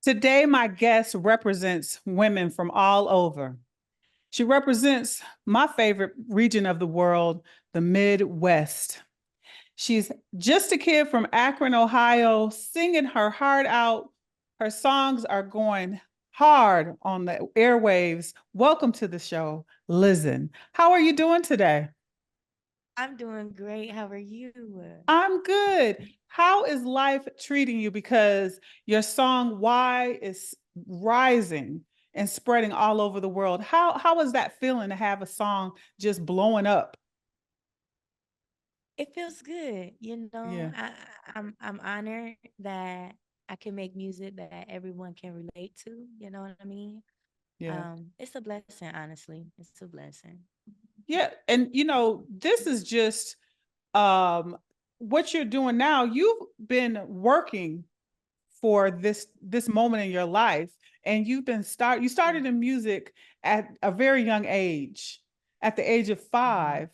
Today, my guest represents women from all over. She represents my favorite region of the world, the Midwest. She's just a kid from Akron, Ohio, singing her heart out. Her songs are going hard on the airwaves. Welcome to the show, Lizzenn. How are you doing today? I'm doing great. How are you? I'm good. How is life treating you? Because your song Why is rising and spreading all over the world. How is that feeling to have a song just blowing up? It feels good. Yeah, I'm honored that I can make music that everyone can relate to. You know what I mean? yeah. It's a blessing, honestly. It's a blessing. Yeah, and this is just um what you're doing now. You've been working for this moment in your life, and you Yeah. started in music at a very young age, at the age of hmm 5.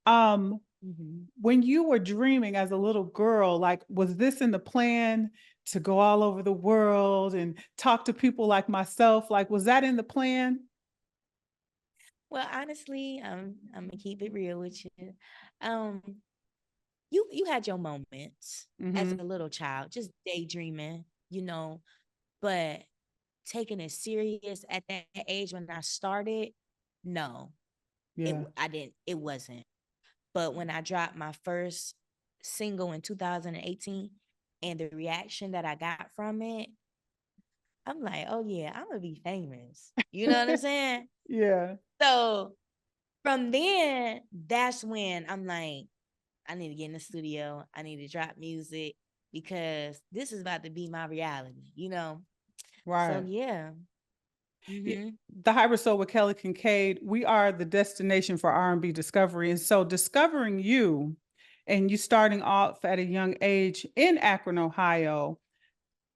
um hmm when you were dreaming as a little girl, like, was this in the plan to go all over the world and talk to people like myself? Like, was that in the plan? Well, honestly, I'm gonna keep it real with you. Um, you had your moments as a Mm-hmm. little child, just daydreaming, but taking it serious at that age when I started, no, Yeah. I didn't. It wasn't. But when I dropped my first single in 2018, and the reaction that I got from it, I'm like, oh yeah, I'm gonna be famous. You know what I'm saying? Yeah. So from then, that's when I'm like, I need to get in the studio. I need to drop music because this is about to be my reality. So Right. yeah. Yeah, hmm the Hybrid Soul with Kelly Kinkaid, we are the destination for R&B discovery. And so discovering you, and you starting off at a young age in Akron, Ohio,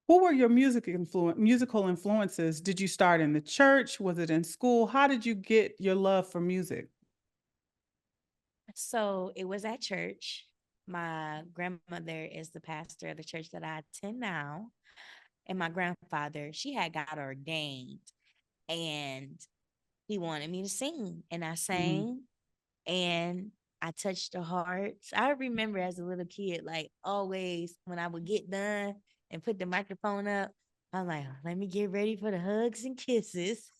who were your musical influences? Did you start in the church? Was it in school? How did you get your love for music? So it was at church. My grandmother is the pastor of the church that I attend now. And my grandfather, she had got ordained and he wanted me to sing. And I Mhm. sang and I touched the hearts. I remember as a little kid, like always when I would get done and put the microphone up, I'm like, let me get ready for the hugs and kisses.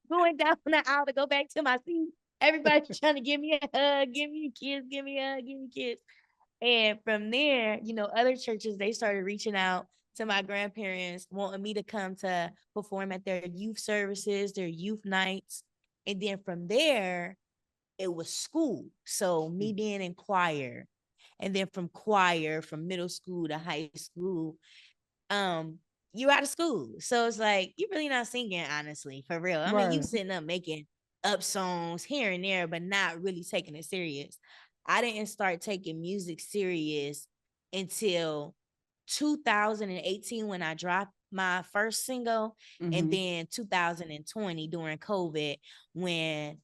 Going down the aisle to go back to my seat. Everybody's trying to give me a hug, give me a kiss, give me a hug, give me a kiss. And from there, other churches, they started reaching out to my grandparents, wanting me to come to perform at their youth services, their youth nights. And then from there, it was school. So me being in choir. And then from choir, from middle school to high school, um, you out of school. So it's like you're really not singing, honestly, for real. I mean, you Right. sitting up making up songs here and there, but not really taking it serious. I didn't start taking music serious until 2018 when I dropped my first single, and Hmm. then 2020 during COVID when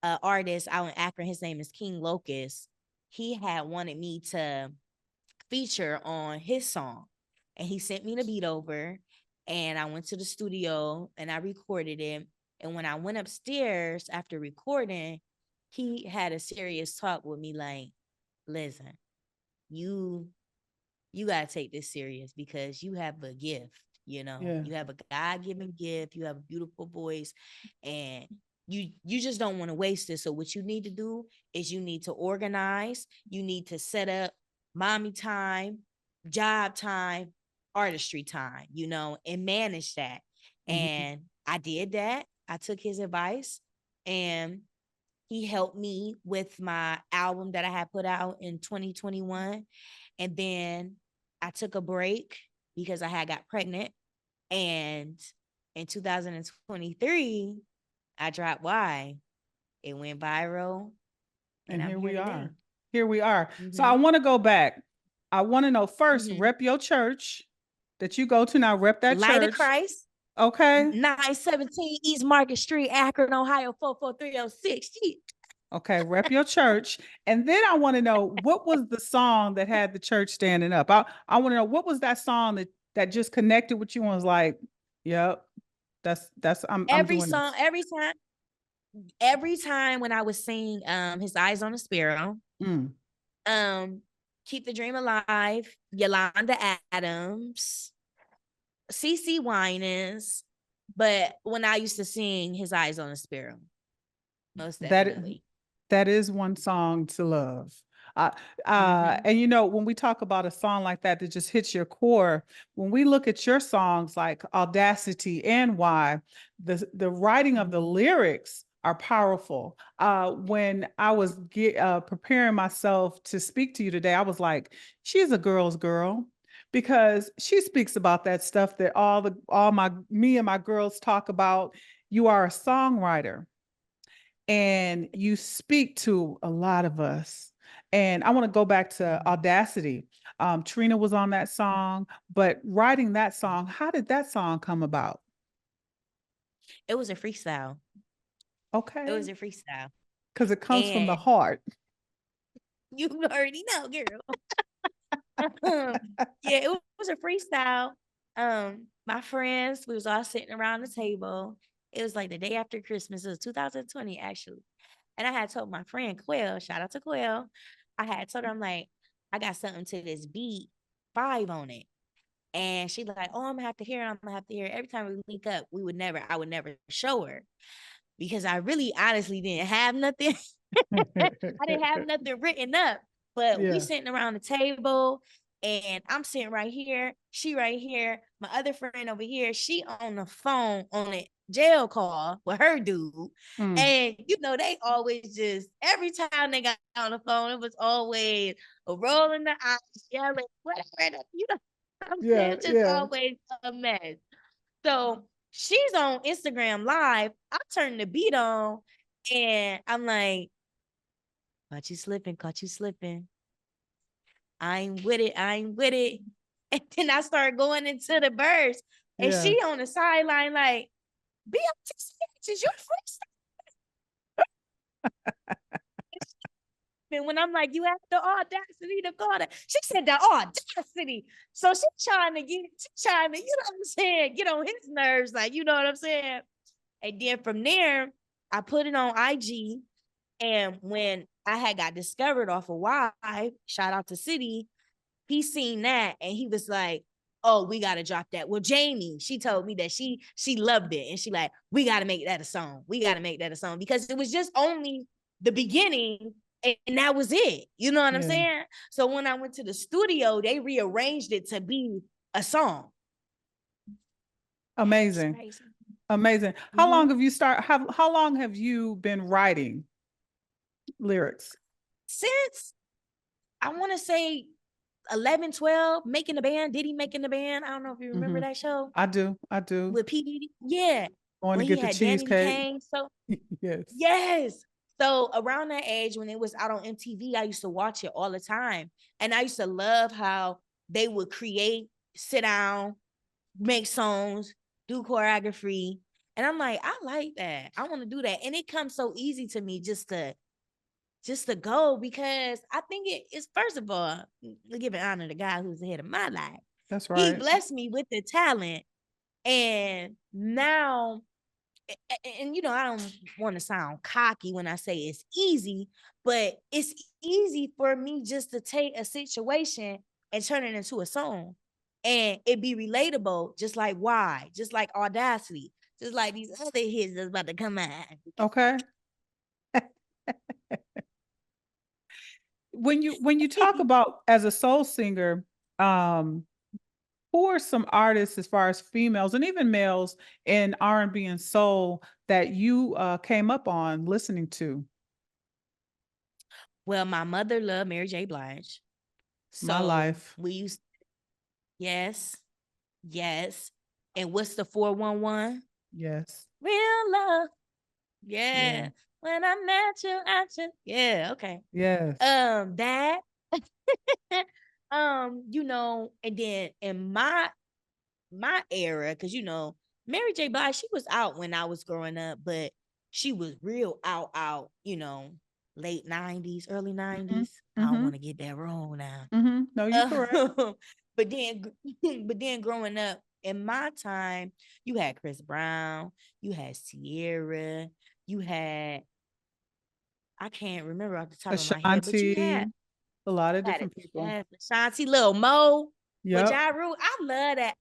an artist out in Akron, his name is King Locust, he had wanted me to feature on his song. And he sent me the beat over, and I went to the studio and I recorded it. And when I went upstairs after recording, he had a serious talk with me like, listen, you you gotta take this serious because you have a gift, Yeah. you have a God-given gift, you have a beautiful voice, and you just don't want to waste it. So what you need to do is you need to organize, you need to set up mommy time, job time, artistry time, and manage that. Hmm. And I did that. I took his advice, and he helped me with my album that I had put out in 2021. And then I took a break because I had got pregnant. And in 2023, I dropped Why. It went viral, and And I'm here here we today. are. Here we are. So I Mm-hmm. want to go back. I want to know first, Mm-hmm. rep your church that you go to now, rep that Light of church. Christ, Okay. 917 East Market Street, Akron, Ohio, 44306. Okay, rep your church. And then I want to know, what was the song that had the church standing up? I want to know, what was that song that just connected with you and was like, yep, I'm Every doing song, this. every time when I was singing His Eyes on a Sparrow, Mm. Keep the Dream Alive, Yolanda Adams, CC Winans, but when I used to sing His Eyes on a Sparrow, most That definitely. that is one song to love. Uh, Mm-hmm. and when we talk about a song like that that just hits your core, when we look at your songs like Audacity and Why, the writing of the Mm-hmm. lyrics are powerful. When I was preparing myself to speak to you today, I was like, she's a girl's girl because she speaks about that stuff that all my me and my girls talk about. You are a songwriter and you speak to a lot of us. And I want to go back to Mm-hmm. Audacity. Trina was on that song, but writing that song, how did that song come about? It was a freestyle. It was Okay, a freestyle. because it comes from the And heart. you already know, girl. Yeah, it was a freestyle. My friends, we was all sitting around the table. It was like the day after Christmas. It was 2020, actually. And I had told my friend Quell, shout out to Quell. I had told her, I'm like, I got something to this beat, 5 on it. And she like, oh, I'm gonna have to hear it. I'm gonna have to hear it. Every time we link up, I would never show her because I really honestly didn't have nothing. I didn't have nothing written up, but we Yeah. sitting around the table and I'm sitting right here, she right here, my other friend over here, she on the phone on a jail call with her dude. Mm. And they always just every time they got on the phone, it was always a rolling the eyes, yelling, whatever, what I'm saying, Yeah. it's just Yeah. always a mess. So she's on Instagram live. I turn the beat on and I'm like, caught you slipping, caught you slipping. I ain't with it, I ain't with it. And then I start going into the verse. And Yeah. she on the sideline, like, be up to is your freestyle. And when I'm like, you have the audacity to call that. She said the audacity. So she's trying to, what I'm saying, get on his nerves, like, you know what I'm saying? And then from there, I put it on IG. And when I had got discovered off of Why, shout out to City, he seen that and he was like, oh, we gotta drop that. Well, Jamie, she told me that she loved it. And she like, we gotta make that a song. We gotta make that a song because it was just only the beginning and that was it. You know what I'm Yeah. saying? So when I went to the studio, they rearranged it to be a song. It's Amazing. crazy. Amazing. Mm-hmm. How long have you been writing lyrics? Since I want to say 11, 12, making the band, Diddy making the band. I don't know if you remember Mm-hmm. that show I do. I do. with P. Diddy. Yeah. Going to When he get the had Danny cheesecake. Kane. So Yes. yes. So around that age, when it was out on MTV, I used to watch it all the time. And I used to love how they would create, sit down, make songs, do choreography. And I'm like, I like that. I want to do that. And it comes so easy to me just to go because I think it is first of all, giving honor to the guy who's the head of my life. That's He right. blessed me with the talent. And now and I don't want to sound cocky when I say it's easy, but it's easy for me just to take a situation and turn it into a song and it be relatable, just like Why, just like Audacity, just like these other hits that's about to come out. Okay. When you talk about as a soul singer, um, who are some artists as far as females and even males in R&B and soul that you came up on listening to? Well, my mother loved Mary J. Blige. My So life. we used, yes, yes. And what's the 411? Yes. Real love. Yeah. Yeah. When I met you, yeah, okay. Yes. That and then in my era, because Mary J. Blige, she was out when I was growing up, but she was real out, late 90s, early Mm-hmm. 90s. I don't Mm-hmm. want to get that wrong now. Mm-hmm. No, you're correct. But then, but then growing up in my time, you had Chris Brown, you had Sierra, you had I can't remember off the top of my head, but Ashanti, a lot of had different people. Ashanti, Lil Mo, with Yep. Ja Rule. I love that.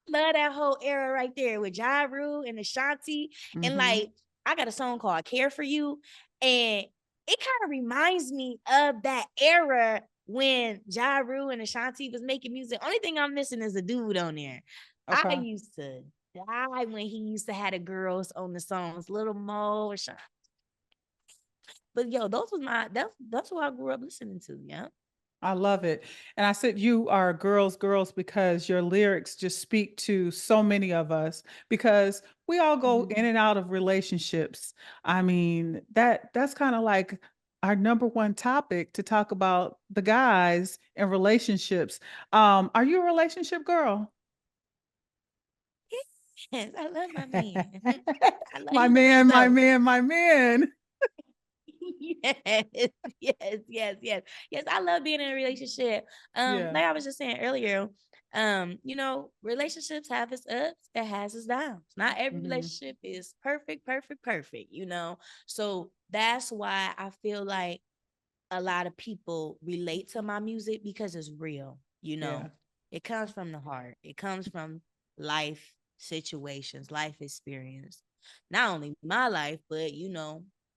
Love that whole era right there with Ja Rule and Ashanti. And Hmm. like, I got a song called Care for You. And it kind of reminds me of that era when Ja Rule and Ashanti was making music. Only thing I'm missing is a dude on there. I Okay. used to die when he used to have the girls on the songs, Little Mo, Ashanti. But yo, those was that's what I grew up listening to. Yeah. I love it. And I said you are girls because your lyrics just speak to so many of us because we all go Mhm. in and out of relationships. I mean, that's kind of like our number one topic to talk about the guys and relationships. Are you a relationship girl? Yes, I love my man. I love My you already man, my know. man, my man. Yes, yes. Yes, I love being in a relationship. Yeah. Like I was just saying earlier, relationships have its ups, it has its downs. Not every Hmm. relationship is perfect. So that's why I feel like a lot of people relate to my music because it's real. Yeah. It comes from the heart. It comes from life situations, life experience. Not only my life, but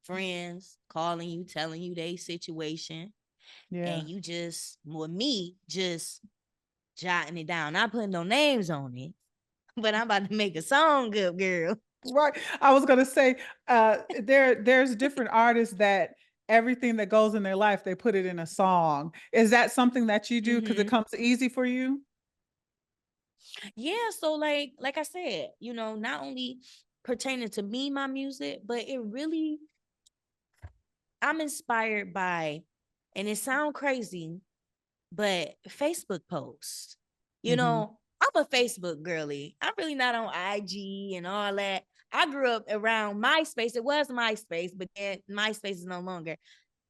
friends calling you, telling you they situation, Yeah. and you just with me just jotting it down. Not putting no names on it, but I'm about to make a song, good girl. Right. I was gonna say, there's different artists that everything that goes in their life, they put it in a song. Is that something that you do because it Mm-hmm. comes easy for you? Yeah, so like I said, not only pertaining to me, my music, but it really I'm inspired by, and it sounds crazy, but Facebook posts. Mhm. I'm a Facebook girly. I'm really not on IG and all that. I grew up around MySpace. It was MySpace, but then MySpace is no longer.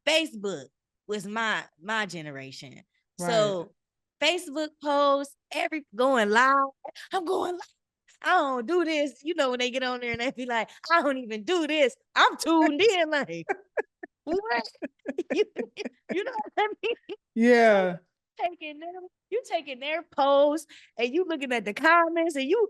Facebook was my generation. Right. So Facebook posts, every going live. I'm going live. I don't do this. When they get on there and they be like, I don't even do this. I'm tuned in, like, what? you, you know what I mean? So Yeah. you taking their posts and you looking at the comments and you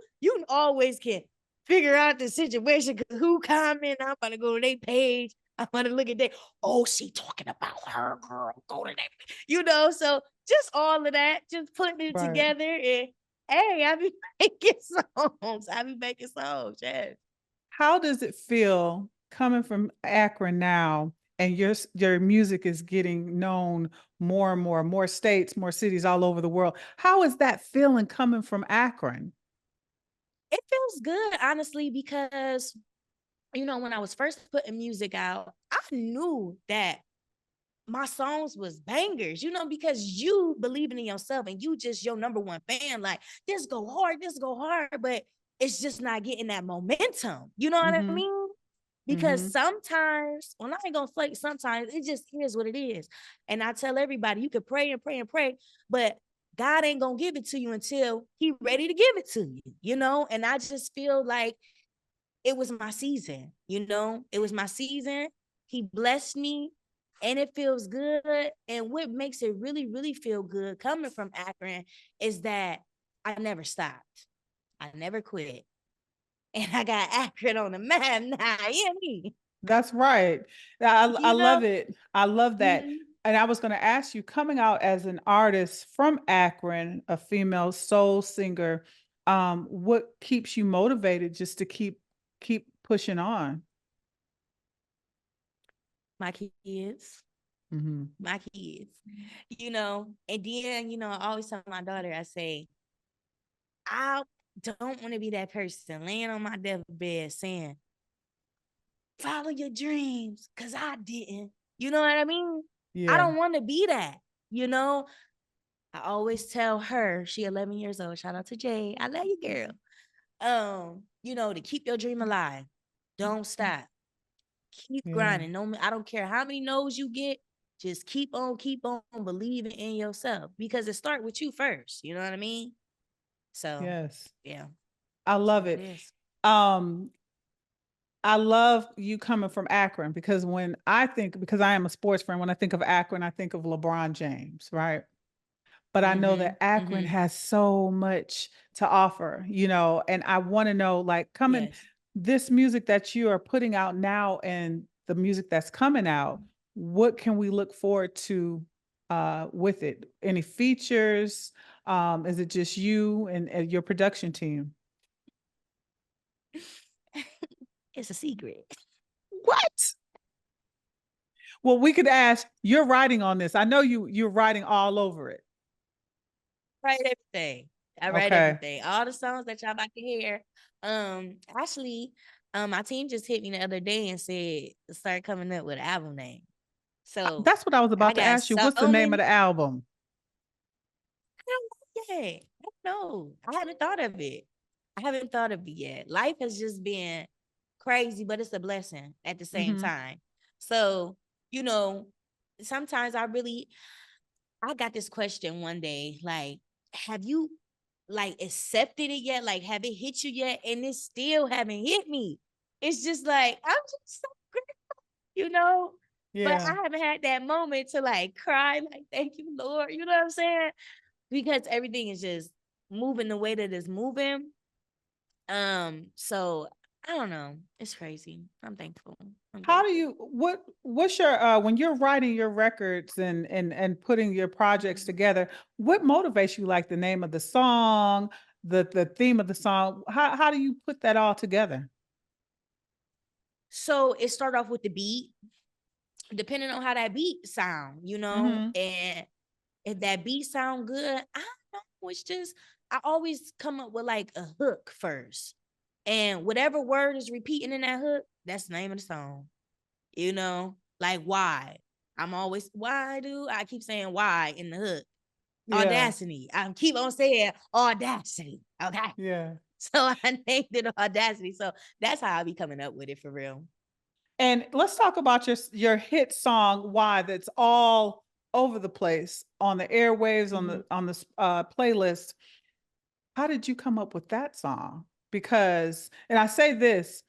always can figure out the situation because who comment. I'm about to go to their page. I'm about to look at that. Oh, she talking about her girl. Go to that. So just all of that, just putting it Right. together and hey, I be making songs. I be making songs. Yes. How does it feel coming from Akron now and your music is getting known more and more states, more cities all over the world? How is that feeling coming from Akron? It feels good, honestly, because when I was first putting music out, I knew that my songs was bangers, because you believing in yourself and you just your number one fan. Like, this go hard, but it's just not getting that momentum. You know what I Mhm. mean? Because Mhm. sometimes, well, I ain't gonna flake, sometimes it just is what it is. And I tell everybody, you could pray and pray and pray, but God ain't gonna give it to you until He ready to give it to you. And I just feel like it was my season, it was my season. He blessed me and it feels good. And what makes it really, really feel good coming from Akron is that I never stopped. I never quit. And I got Akron on the map now. Yeah, me. That's right. I You know? love it. I love that. Mhm. And I was going to ask you, coming out as an artist from Akron, a female soul singer, what keeps you motivated just to keep pushing on? My kids. Hmm. My kids. And then, I always tell my daughter, I say, I don't want to be that person laying on my deathbed saying, follow your dreams, because I didn't. You know what I mean? I Yeah, don't want to be that. You know, I always tell her, she 11 years old. Shout out to Jay. I love you, girl. To keep your dream alive. Don't stop. Keep yeah, grinding. No, I don't care how many no's you get. just keep on believing in yourself because it start with you first. You know what I mean? So Yes. yeah, I that's love what it it. is. Um, I love you coming from Akron because because I am a sports friend, when I think of Akron, I think of LeBron James, right? But I know Mm-hmm. that Akron Mm-hmm. has so much to offer, and I want to know, like, coming Yes. this music that you are putting out now and the music that's coming out, what can we look forward to with it? Any features? Is it just you and your production team? It's a secret. What? Well, we could ask, you're writing on this. I know you're writing all over it. Write everything. I write Okay. everything. All the songs that y'all about to hear. Actually, my team just hit me the other day and said start coming up with an album name. So That's what I was I about to got ask you. so What's the name of many. the album? I don't know yet. I don't know. I haven't thought of it. I haven't thought of it yet. Life has just been crazy, but it's a blessing at the same Hmm. time. So, you know, sometimes I got this question one day, like, have you like accepted it yet? Like, have it hit you yet? And it still haven't hit me. It's just like, I'm just so grateful, you know? But Yeah. I haven't had that moment to like cry, like, thank you, Lord. You know what I'm saying? Because everything is just moving the way that it's moving. So I don't know. It's crazy. I'm thankful. I'm How do grateful. you what's your when you're writing your records and putting your projects Mhm. together, what motivates you, like the name of the song, the theme of the song? How do you put that all together? So it started off with the beat, depending on how that beat sound, Mhm. and if that beat sound good, I don't know. It's just I always come up with like a hook first. And whatever word is repeating in that hook, that's the name of the song. Like why. I'm always why do I keep saying why in the hook? Yeah. Audacity. I keep on saying audacity. Okay. Yeah. So I named it audacity. So that's how I be coming up with it for real. And let's talk about your hit song "Why," that's all over the place on the airwaves, on Mhm. the playlist. How did you come up with that song? Because, and I say this,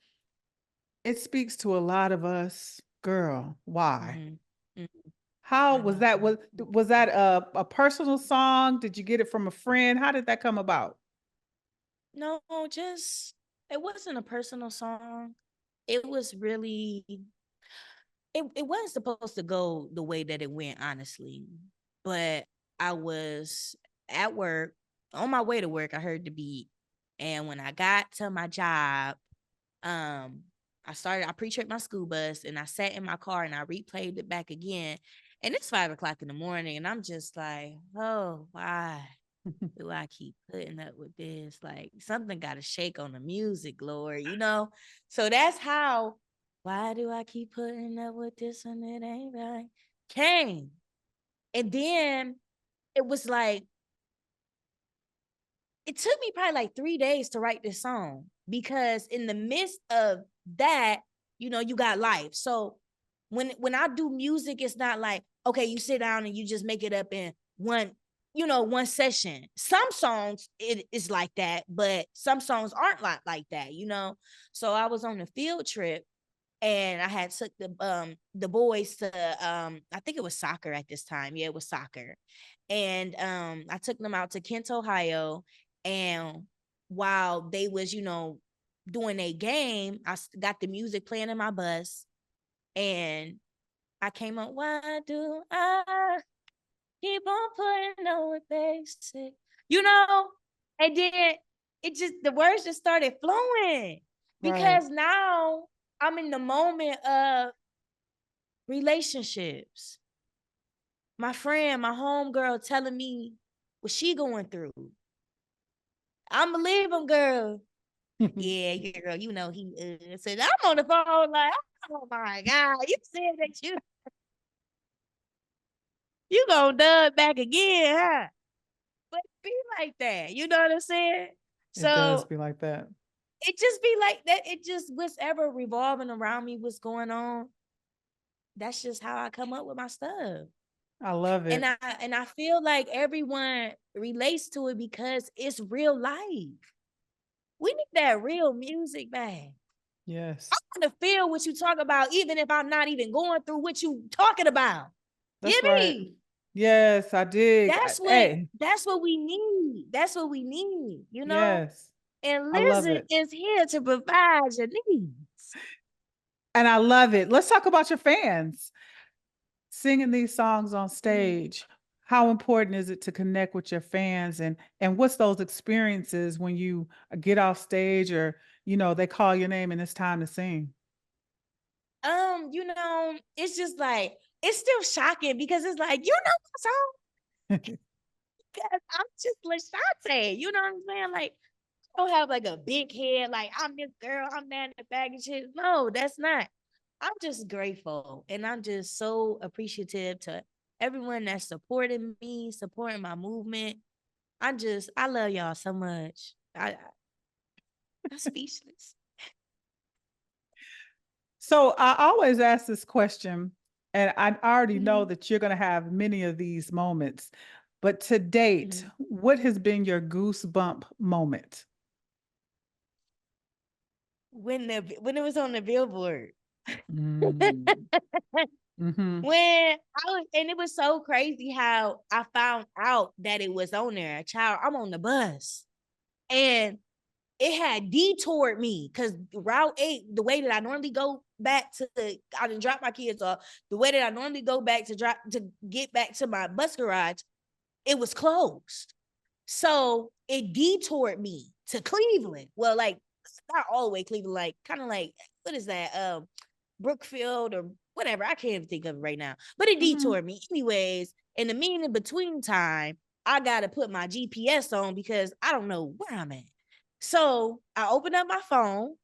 it speaks to a lot of us. Girl, why? Mhm. Mhm. How I was love that? that. Was that a personal song? Did you get it from a friend? How did that come about? No, just it wasn't a personal song. It was really it wasn't supposed to go the way that it went, honestly. But I was at work, on my way to work, I heard the beat. And when I got to my job, um, I pre-tripped my school bus and I sat in my car and I replayed it back again. And it's 5 o'clock in the morning, and I'm just like, oh, why do I keep putting up with this? Like something got to shake on the music, Lord, So that's how. Why do I keep putting up with this and it ain't right? Came. And then it was like, it took me probably like 3 days to write this song because in the midst of that, you got life. So when I do music, it's not like, okay, you sit down and you just make it up in one session. Some songs it is like that, but some songs aren't like that. So I was on a field trip and I had took the boys to I think it was soccer at this time. Yeah, it was soccer. And I took them out to Kent, Ohio, and while they was, doing a game, got the music playing in my bus and I came up, why do I keep on putting on with basic? You know? And then the words just started flowing Right. because now I'm in the moment of relationships. My friend, my homegirl telling me what she going through. I'm a leave him, girl. Yeah, girl, he said, I'm on the phone like, oh my God, you said that you gonna dub back again, huh? But be like that. You know what I'm saying? It does So be like that. it just be like that. It just what's ever revolving around me, what's going on. that's just how I come up with my stuff. I love And it. I feel like everyone relates to it because it's real life. We need that real music back. I Yes. want to feel what you talk about, even if I'm not even going through what you talking about. That's You right. me? Yes, I dig. That's what Hey, that's what we need. That's what we need, you know? yes. And I love Lizzen it. is here to provide your needs. And I love it. Let's talk about your fans. Singing these songs on Mhm. stage. How important is it to connect with your fans, and what's those experiences when you get off stage, or they call your name and it's time to sing? It's just like it's still shocking because it's like, you know my song? Because I'm just Lashante, you know what I'm saying? Like, I don't have like a big head, like I'm this girl, I'm that in the bag of shit. No, that's not. I'm just grateful and I'm just so appreciative to everyone that's supporting me, supporting my movement. I love y'all so much. I'm speechless. So I always ask this question, and I already know Mhm, that you're going to have many of these moments, but to date, mhm. what has been your goosebump moment? When it was on the billboard. Mm. Hmm. When I was, and it was so crazy how I found out that it was on there. Child, I'm on the bus and it had detoured me because Route 8, the way that I normally go back to I didn't drop my kids off, the way that I normally go back to get back to my bus garage, it was closed. So it detoured me to Cleveland. Well, like not all the way Cleveland, like kind of like what is that? Brookfield or whatever. I can't even think of it right now. But it Hmm. detoured me. Anyways, in the mean in between time, I gotta put my GPS on because I don't know where I'm at. So I opened up my phone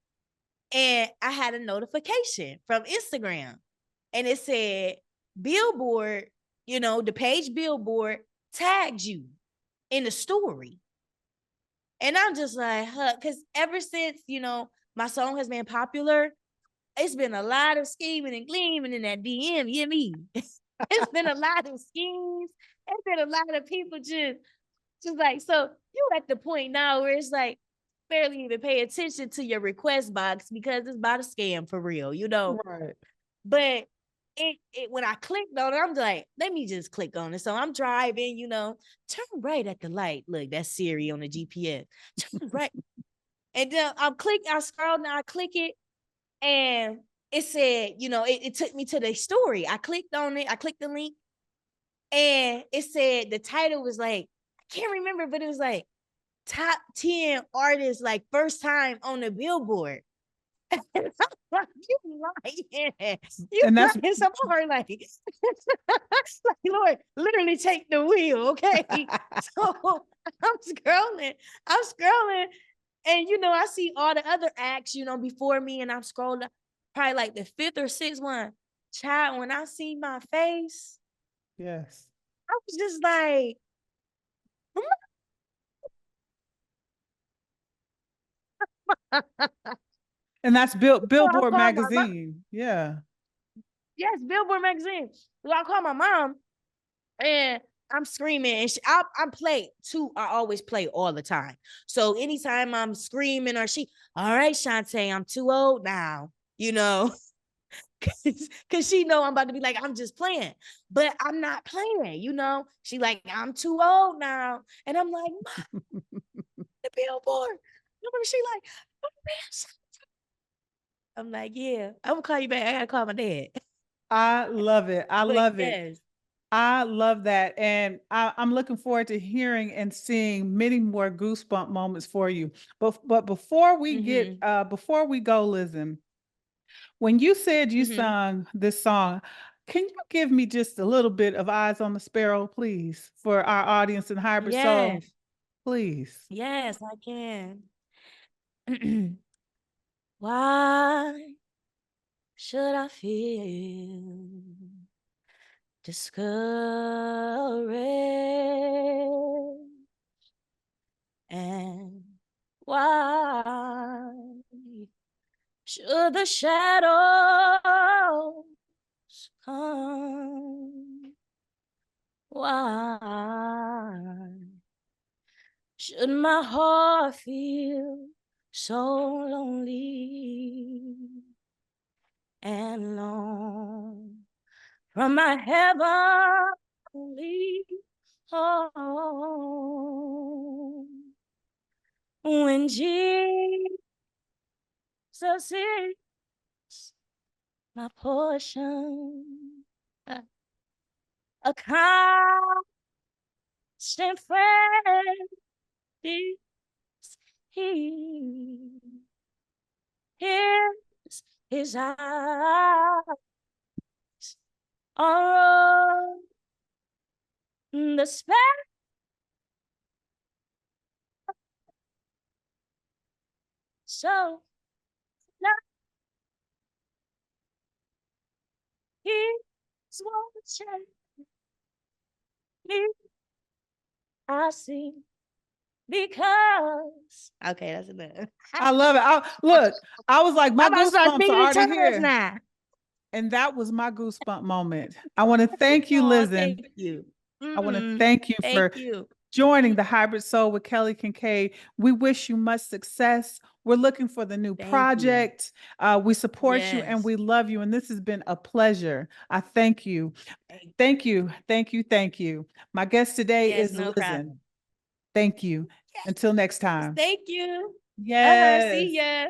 and I had a notification from Instagram. And it said, Billboard, the page Billboard tagged you in the story. And I'm just like, huh, because ever since, my song has been popular, it's been a lot of scheming and gleaming in that DM, you me. It's been a lot of schemes. It's been a lot of people just like, so you at the point now where it's like barely even pay attention to your request box because it's about a scam for real. Right. But when I clicked on it, I'm like, let me just click on it. So I'm driving, turn right at the light. Look, that's Siri on the GPS. Turn right. And then I scroll now, I click it, and it said, it took me to the story. I clicked on it, I clicked the link, and it said the title was like, I can't remember, but it was like top 10 artists, like first time on the billboard. And I'm like, you lying. You And that's lying some more like, like Lord, literally take the wheel, okay? So I'm scrolling, I'm scrolling, and I see all the other acts, before me, and I'm scrolling probably like the fifth or sixth one. Child, when I see my face, yes. I was just like, And that's so I Billboard called my mom. magazine. Yeah. Yes, Billboard magazine. So I called my mom and I'm screaming, and I play too. I always play all the time. So anytime I'm screaming or all right, Shantae, I'm too old now, because she know I'm about to be like, I'm just playing, but I'm not playing. She like, I'm too old now, and I'm like, the billboard. She like, oh, man. I'm like, yeah, I'm gonna call you back. I gotta call my dad. I love it. I But love it. yes. I love that. And I'm looking forward to hearing and seeing many more goosebump moments for you. But Mm-hmm. before we go, Lizzen, when you said you Mm-hmm. sung this song, can you give me just a little bit of Eyes on the Sparrow, please, for our audience in Hybrid Soul? Yes. Please. Yes, I can. Why should I feel discouraged? And why should the shadows come. Why should my heart feel so lonely and long from my heavenly home? When Jesus is my portion, a constant friend is he. His eyes are on the spectrum. So now he's watching me. I see because okay, that's enough. I love it. Look, I was like, my I'm about to start goosebumps are speaking in already tongues here. now. And that was my goosebump moment. I want to thank you, Oh, Lizzenn. thank you. I want to thank you Thank for you. joining the Hybrid Soul with Kelly Kinkaid. We wish you much success. We're looking for the new Thank you. project. We support you and Yes. we love you. And this has been a pleasure. I thank you. Thank you. Thank you. Thank you. My guest today Yes, is no Lizzenn. problem. Thank you. Until next time. Thank you. Yes. See ya.